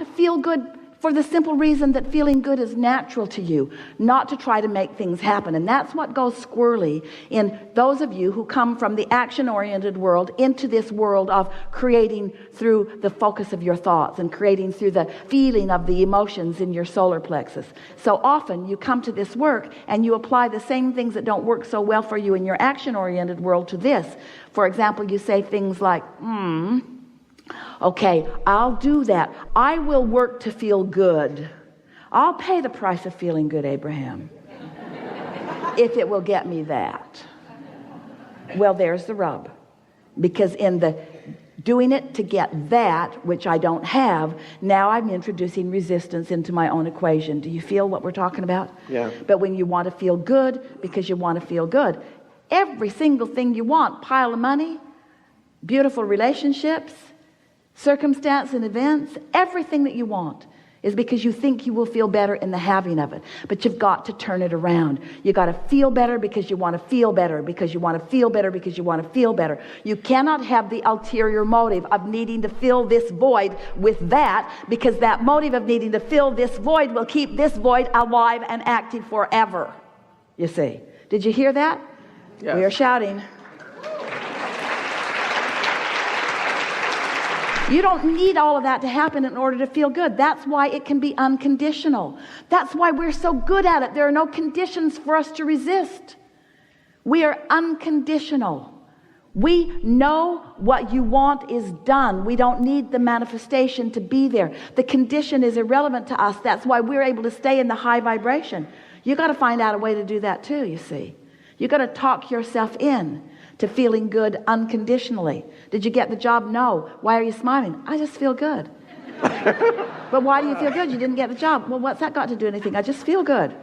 to feel good for the simple reason that feeling good is natural to you, not to try to make things happen. And that's what goes squirrely in those of you who come from the action-oriented world into this world of creating through the focus of your thoughts and creating through the feeling of the emotions in your solar plexus. So often you come to this work and you apply the same things that don't work so well for you in your action-oriented world to this. For example, you say things like, okay, I'll do that. I will work to feel good. I'll pay the price of feeling good, Abraham, if it will get me that. Well, there's the rub. Because in the doing it to get that, which I don't have, now I'm introducing resistance into my own equation. Do you feel what we're talking about? Yeah. But when you want to feel good because you want to feel good, every single thing you want, pile of money, beautiful relationships, circumstance and events, everything that you want is because you think you will feel better in the having of it. But you've got to turn it around. You got to feel better because you want to feel better, because you want to feel better, because you want to feel better. You cannot have the ulterior motive of needing to fill this void with that, because that motive of needing to fill this void will keep this void alive and active forever. You see? Did you hear that? Yes. We are shouting. You don't need all of that to happen in order to feel good. That's why it can be unconditional. That's why we're so good at it. There are no conditions for us to resist. We are unconditional. We know what you want is done. We don't need the manifestation to be there. The condition is irrelevant to us. That's why we're able to stay in the high vibration. You got to find out a way to do that too, you see. You got to talk yourself in to feeling good unconditionally. Did you get the job? No. Why are you smiling? I just feel good. But why do you feel good? You didn't get the job. Well, what's that got to do anything? I just feel good.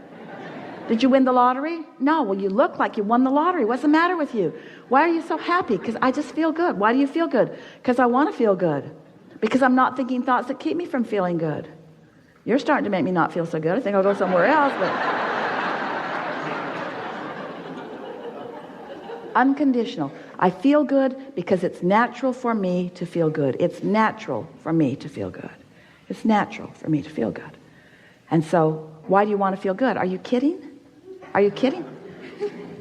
Did you win the lottery? No. Well, you look like you won the lottery. What's the matter with you? Why are you so happy? Because I just feel good. Why do you feel good? Because I want to feel good. Because I'm not thinking thoughts that keep me from feeling good. You're starting to make me not feel so good. I think I'll go somewhere else, but unconditional. I feel good because it's natural for me to feel good. It's natural for me to feel good. It's natural for me to feel good. And so, why do you want to feel good? Are you kidding? Are you kidding?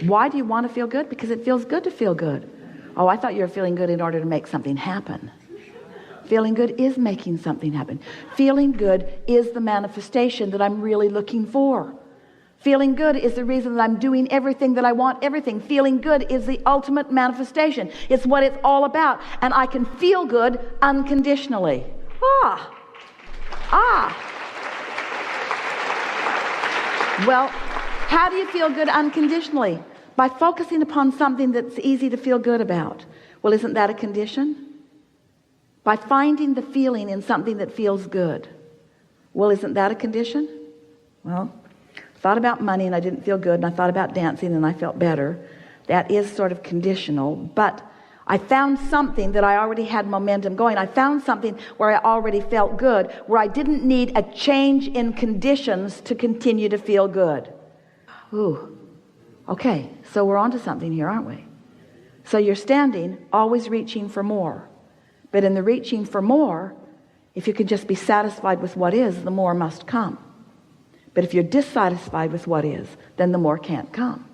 Why do you want to feel good? Because it feels good to feel good. Oh, I thought you were feeling good in order to make something happen. Feeling good is making something happen. Feeling good is the manifestation that I'm really looking for. Feeling good is the reason that I'm doing everything that I want, everything. Feeling good is the ultimate manifestation. It's what it's all about. And I can feel good unconditionally. Well, how do you feel good unconditionally? By focusing upon something that's easy to feel good about. Well, isn't that a condition? By finding the feeling in something that feels good. Well, isn't that a condition? Well, I thought about money and I didn't feel good, and I thought about dancing and I felt better. That is sort of conditional, but I found something that I already had momentum going. I found something where I already felt good, where I didn't need a change in conditions to continue to feel good. Ooh, okay, so we're onto something here, aren't we? So you're standing, always reaching for more. But in the reaching for more, if you can just be satisfied with what is, the more must come. But if you're dissatisfied with what is, then the more can't come.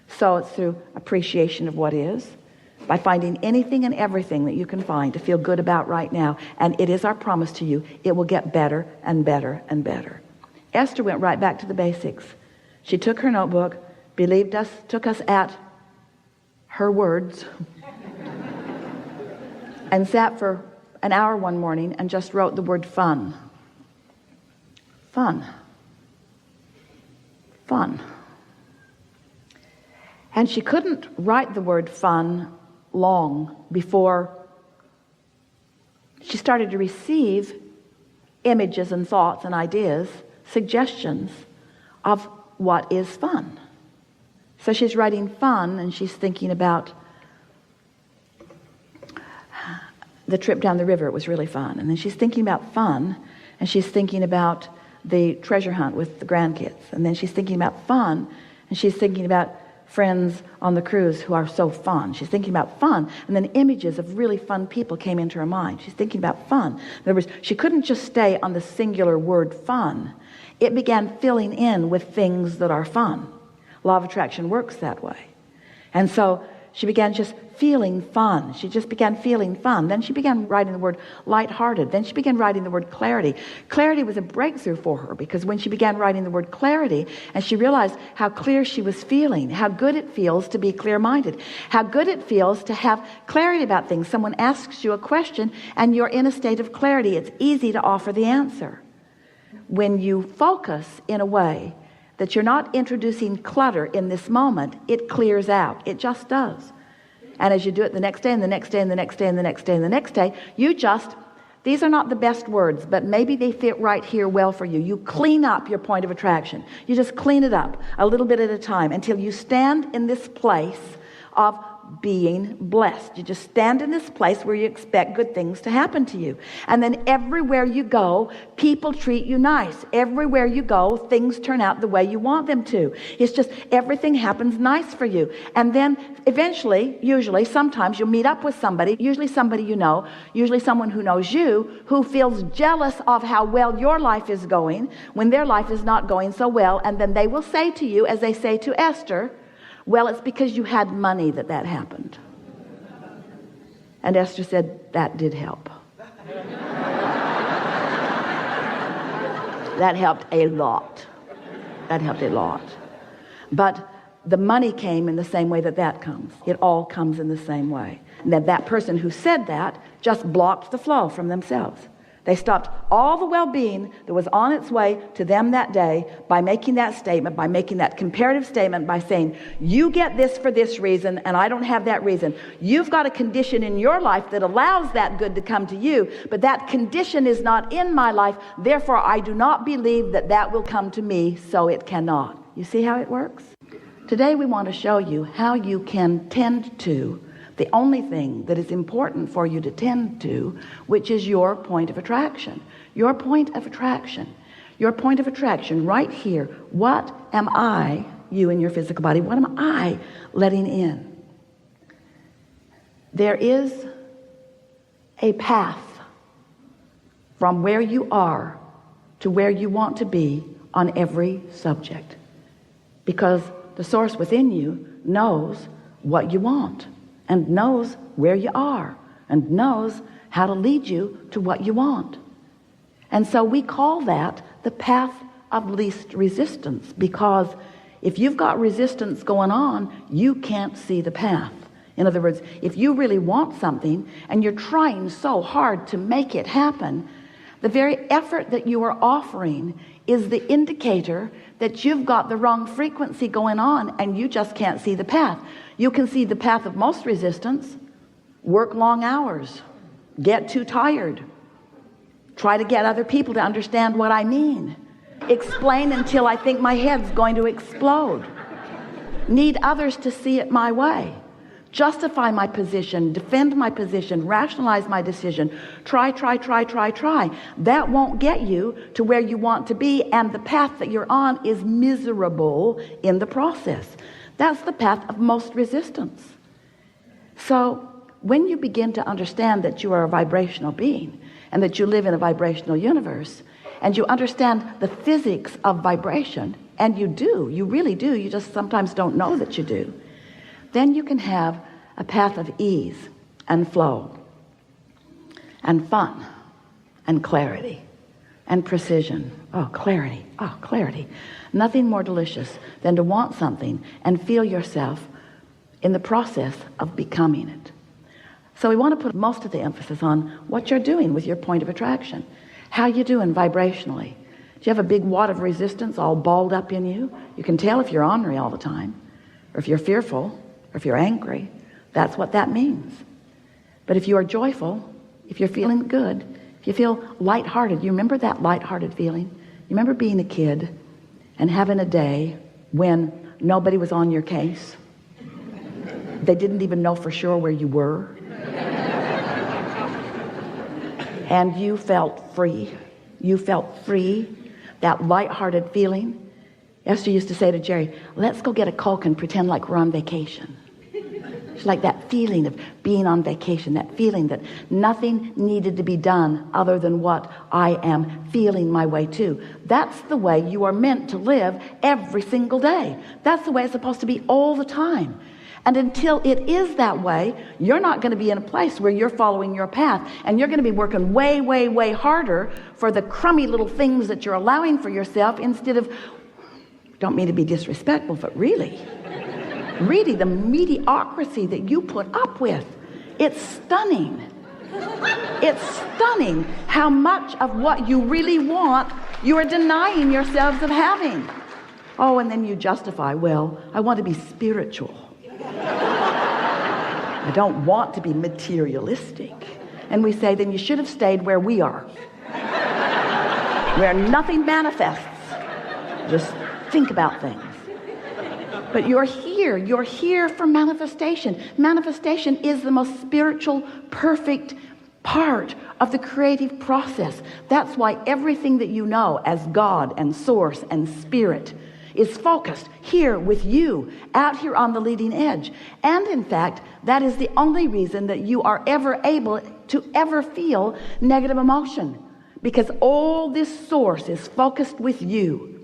So it's through appreciation of what is, by finding anything and everything that you can find to feel good about right now. And it is our promise to you, it will get better and better and better. Esther went right back to the basics. She took her notebook, believed us, took us at her words, and sat for an hour one morning and just wrote the word fun. Fun. Fun. And she couldn't write the word fun long before she started to receive images and thoughts and ideas, suggestions of what is fun. So she's writing fun, and she's thinking about the trip down the river. It was really fun. And then she's thinking about fun, and she's thinking about the treasure hunt with the grandkids. And then she's thinking about fun, and she's thinking about friends on the cruise who are so fun. She's thinking about fun, and then images of really fun people came into her mind. She's thinking about fun. In other words, she couldn't just stay on the singular word fun. It began filling in with things that are fun. Law of attraction works that way. And so she began just feeling fun. She just began feeling fun. Then she began writing the word lighthearted. Then she began writing the word clarity. Clarity was a breakthrough for her, because when she began writing the word clarity, and she realized how clear she was feeling, how good it feels to be clear-minded, how good it feels to have clarity about things. Someone asks you a question and you're in a state of clarity. It's easy to offer the answer. When you focus in a way that you're not introducing clutter in this moment, it clears out. It just does. And as you do it the next day and the next day and the next day and the next day and the next day, you just, these are not the best words, but maybe they fit right here well for you. You clean up your point of attraction. You just clean it up a little bit at a time until you stand in this place of being blessed. You just stand in this place where you expect good things to happen to you. And then everywhere you go, people treat you nice. Everywhere you go, things turn out the way you want them to. It's just everything happens nice for you. And then eventually, usually, sometimes you'll meet up with somebody, usually somebody you know, usually someone who knows you, who feels jealous of how well your life is going when their life is not going so well. And then they will say to you, as they say to Esther, well, it's because you had money that happened. And Esther said, that did help. That helped a lot. That helped a lot. But the money came in the same way that comes. It all comes in the same way. And then that person who said that just blocked the flow from themselves. They stopped all the well-being that was on its way to them that day by making that statement, by making that comparative statement, by saying, you get this for this reason and I don't have that reason. You've got a condition in your life that allows that good to come to you, but that condition is not in my life. Therefore, I do not believe that will come to me, so it cannot. You see how it works? Today we want to show you how you can tend to the only thing that is important for you to tend to, which is your point of attraction. Your point of attraction. Your point of attraction right here. What am I, you in your physical body, what am I letting in? There is a path from where you are to where you want to be on every subject, because the source within you knows what you want, and knows where you are, and knows how to lead you to what you want. And so we call that the path of least resistance, because if you've got resistance going on, you can't see the path. In other words, if you really want something and you're trying so hard to make it happen, the very effort that you are offering is the indicator that you've got the wrong frequency going on, and you just can't see the path. You can see the path of most resistance: work long hours, get too tired, try to get other people to understand what I mean, explain until I think my head's going to explode, need others to see it my way, justify my position, defend my position, rationalize my decision, try. That won't get you to where you want to be, and the path that you're on is miserable in the process. That's the path of most resistance. So when you begin to understand that you are a vibrational being and that you live in a vibrational universe, and you understand the physics of vibration, and you really do, you just sometimes don't know that you do, then you can have a path of ease and flow and fun and clarity and precision. Oh, clarity. Nothing more delicious than to want something and feel yourself in the process of becoming it. So we want to put most of the emphasis on what you're doing with your point of attraction. How you doing vibrationally? Do you have a big wad of resistance all balled up in you? You can tell if you're ornery all the time, or if you're fearful, or if you're angry. That's what that means. But if you are joyful, if you're feeling good, if you feel lighthearted, you remember that lighthearted feeling? You remember being a kid and having a day when nobody was on your case? They didn't even know for sure where you were. And you felt free. You felt free, that lighthearted feeling. Esther used to say to Jerry, let's go get a Coke and pretend like we're on vacation. It's like that feeling of being on vacation, that feeling that nothing needed to be done other than what I am feeling my way to. That's the way you are meant to live every single day. That's the way it's supposed to be all the time. And until it is that way, you're not going to be in a place where you're following your path, and you're going to be working way, way, way harder for the crummy little things that you're allowing for yourself instead of, don't mean to be disrespectful, but really the mediocrity that you put up with. It's stunning. It's stunning how much of what you really want you are denying yourselves of having. Oh, and then you justify, well, I want to be spiritual. I don't want to be materialistic. And we say, then you should have stayed where we are, where nothing manifests. Just think about things. But you're here for manifestation. Manifestation is the most spiritual, perfect part of the creative process. That's why everything that you know as God and source and spirit is focused here with you, out here on the leading edge. And in fact, that is the only reason that you are ever able to ever feel negative emotion, because all this source is focused with you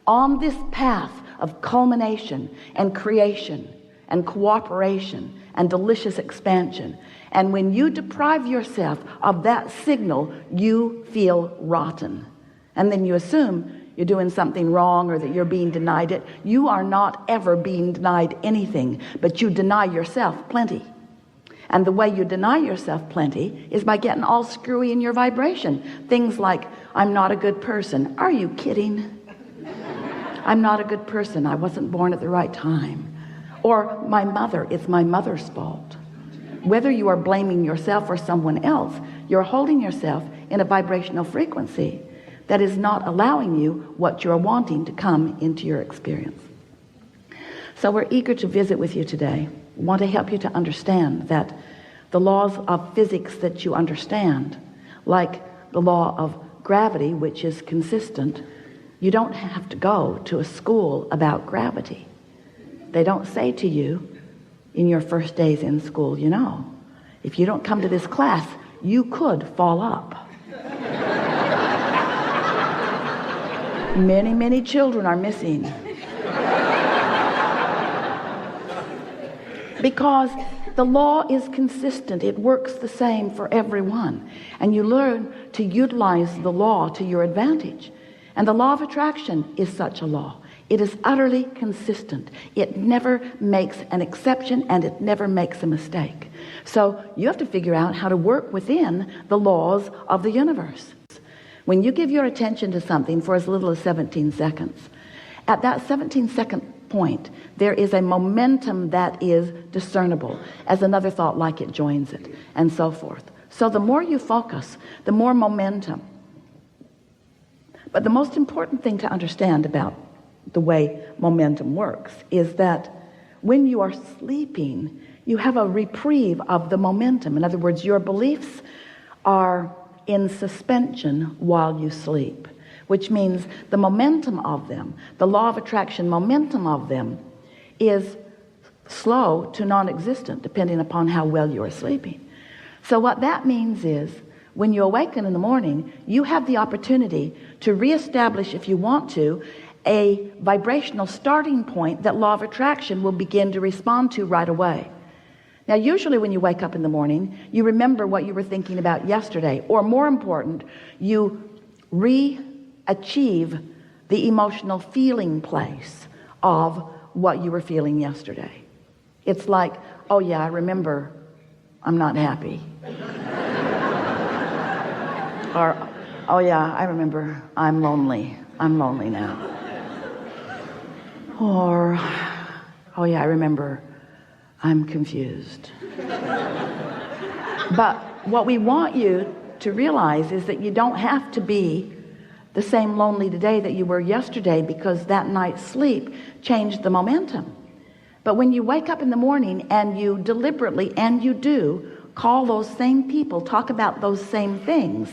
on this path of culmination and creation and cooperation and delicious expansion. And when you deprive yourself of that signal, you feel rotten. And then you assume you're doing something wrong or that you're being denied it. You are not ever being denied anything, but you deny yourself plenty. And the way you deny yourself plenty is by getting all screwy in your vibration. Things like, I'm not a good person. Are you kidding? I'm not a good person. I wasn't born at the right time. Or my mother, it's my mother's fault. Whether you are blaming yourself or someone else, you're holding yourself in a vibrational frequency that is not allowing you what you're wanting to come into your experience. So we're eager to visit with you today. We want to help you to understand that the laws of physics that you understand, like the law of gravity, which is consistent, you don't have to go to a school about gravity. They don't say to you in your first days in school, you know, if you don't come to this class, you could fall up. Many, many children are missing. Because the law is consistent. It works the same for everyone. And you learn to utilize the law to your advantage. And the law of attraction is such a law. It is utterly consistent. It never makes an exception, and it never makes a mistake. So you have to figure out how to work within the laws of the universe. When you give your attention to something for as little as 17 seconds, at that 17-second point, there is a momentum that is discernible as another thought like it joins it, and so forth. So the more you focus, the more momentum. But the most important thing to understand about the way momentum works is that when you are sleeping, you have a reprieve of the momentum. In other words, your beliefs are in suspension while you sleep, which means the momentum of them, the law of attraction momentum of them, is slow to non-existent depending upon how well you are sleeping. So what that means is when you awaken in the morning, you have the opportunity to reestablish, if you want to, a vibrational starting point that law of attraction will begin to respond to right away. Now, usually when you wake up in the morning, you remember what you were thinking about yesterday, or more important, you re-achieve the emotional feeling place of what you were feeling yesterday. It's like, oh yeah, I remember I'm not happy. Or, oh yeah, I remember I'm lonely. I'm lonely now. Or, oh yeah, I remember I'm confused. But what we want you to realize is that you don't have to be the same lonely today that you were yesterday, because that night's sleep changed the momentum. But when you wake up in the morning and you deliberately, and you do, call those same people, talk about those same things,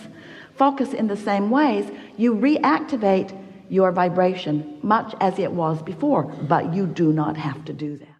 focus in the same ways, you reactivate your vibration much as it was before, but you do not have to do that.